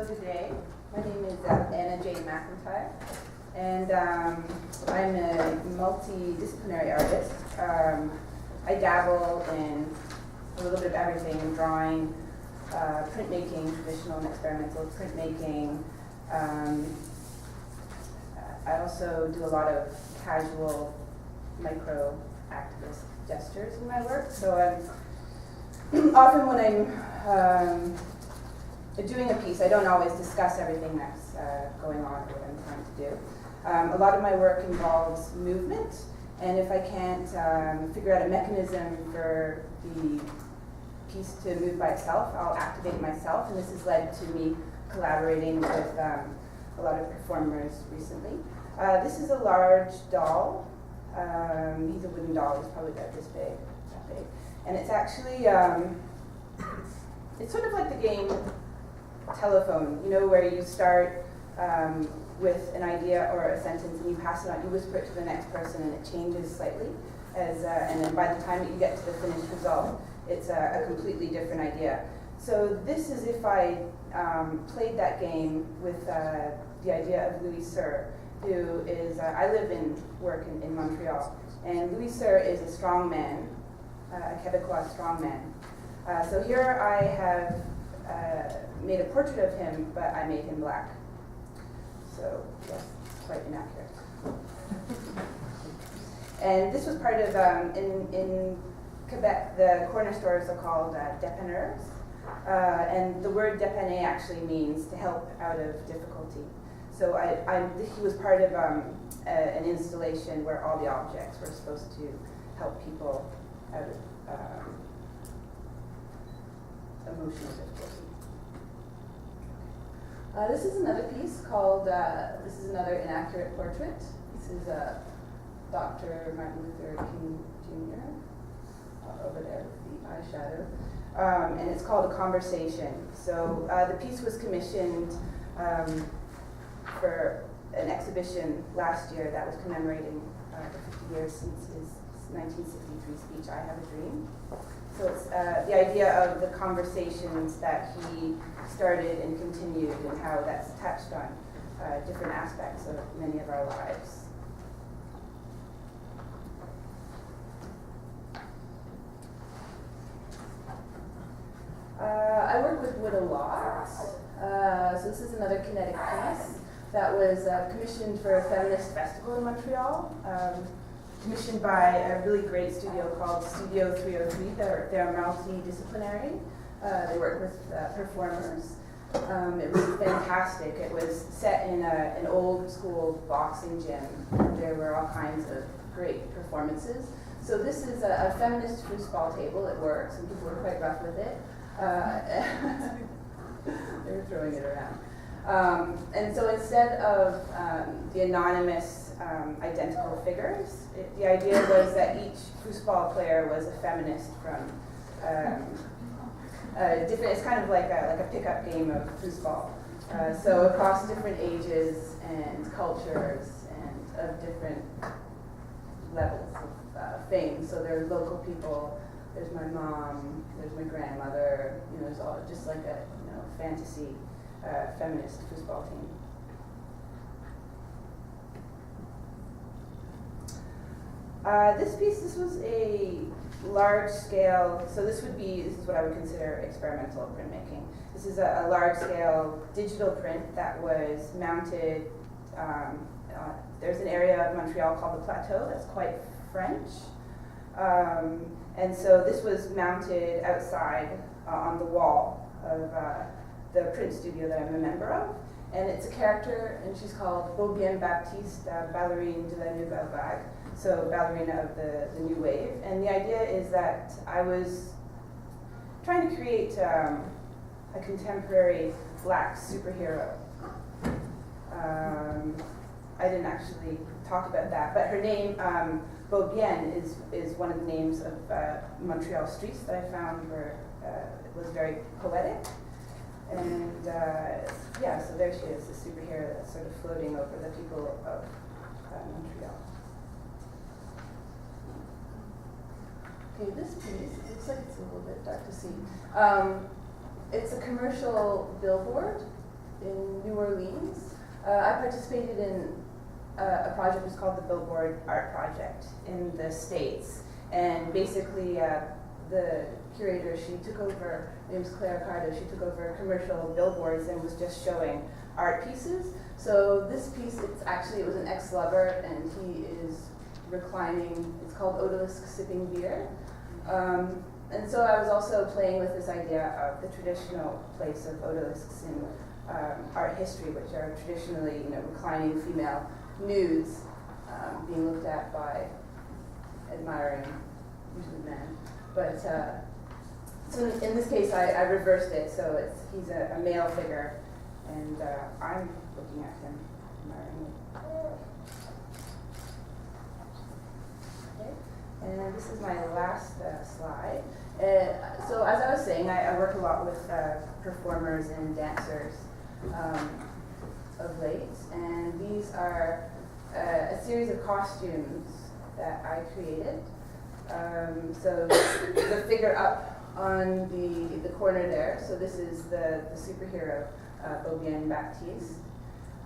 good day. My name is Anna Jane McINTYRE, and I'm a multidisciplinary artist. I dabble in a little bit of everything, in drawing, printmaking, traditional and experimental printmaking. I also do a lot of casual micro activist gestures in my work. So often when I'm doing a piece, I don't always discuss everything that's going on or what I'm trying to do. A lot of my work involves movement, and if I can't figure out a mechanism for the piece to move by itself, I'll activate myself, and this has led to me collaborating with a lot of performers recently. This is a large doll. He's a wooden doll. He's probably about this big, that big. And it's actually, it's sort of like the game Telephone, you know, where you start with an idea or a sentence and you pass it on, you whisper it to the next person and it changes slightly, and then by the time that you get to the finished result, it's a completely different idea. So this is if I played that game with the idea of Louis Cyr, who is, I live and work in Montreal, and Louis Cyr is a strong man, a Quebecois strong man. So here I have made a portrait of him, but I made him black. So yes, quite inaccurate. And this was part of, in Quebec, the corner stores are called dépanneurs. And the word dépanner actually means to help out of difficulty. So he was part of an installation where all the objects were supposed to help people out of emotional difficulty. This is another piece called, this is another inaccurate portrait. This is Dr. Martin Luther King Jr. Over there with the eyeshadow. And it's called A Conversation. So the piece was commissioned for an exhibition last year that was commemorating the 50 years since his 1963 speech, I Have a Dream. So it's the idea of the conversations that he started and continued and how that's touched on different aspects of many of our lives. I work with wood a lot. So this is another kinetic piece that was commissioned for a feminist festival in Montreal. Commissioned by a really great studio called Studio 303. They're multidisciplinary. They work with performers. It was fantastic. It was set in an old school boxing gym. There were all kinds of great performances. So this is a feminist foosball table. It works, and people were quite rough with it. They were throwing it around. And so instead of the anonymous identical figures, the idea was that each foosball player was a feminist from different. It's kind of like a pickup game of foosball. So across different ages and cultures and of different levels of fame. So there's local people. There's my mom. There's my grandmother. You know, there's all just like a fantasy feminist foosball team. This was a large scale, so this is what I would consider experimental printmaking. This is a large scale digital print that was mounted, there's an area of Montreal called the Plateau that's quite French. And so this was mounted outside on the wall of the print studio that I'm a member of. And it's a character, and she's called Beaubien Baptiste, ballerine de la Nouvelle Vague. So ballerina of the new wave. And the idea is that I was trying to create a contemporary black superhero. I didn't actually talk about that, but her name, Beaubien, is one of the names of Montreal streets that I found were it was very poetic. And yeah, so there she is, the superhero that's sort of floating over the people of Montreal. Okay, this piece, it looks like it's a little bit dark to see. It's a commercial billboard. in New Orleans. I participated in a project was called the Billboard Art Project in the States. And basically, the curator, she took over, her name was Claire Cardo, she took over commercial billboards and was just showing art pieces. So this piece, it was an ex-lover, and he is reclining. It's called Odalisque Sipping Beer. And so I was also playing with this idea of the traditional place of odalisques in art history, which are traditionally, reclining female nudes being looked at by admiring, usually men. But so in this case, I reversed it, so he's a male figure, and I'm looking at him admiringly. Okay, and this is my last slide. So as I was saying, I work a lot with performers and dancers of late, and these are a series of costumes that I created. So the figure up on the corner there, so this is the superhero, Beaubien Baptiste.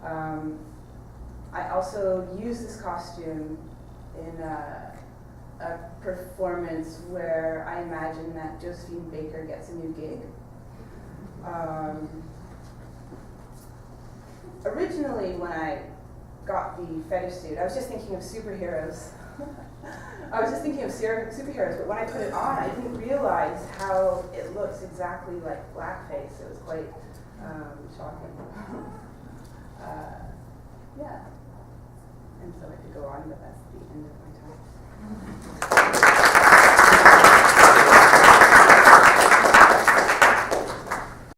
I also use this costume in a performance where I imagine that Josephine Baker gets a new gig. Originally, when I got the fetish suit, I was just thinking of superheroes. Superheroes, but when I put it on, I didn't realize how it looks exactly like blackface. It was quite shocking. Yeah. And so I could go on, but that's the end of my time.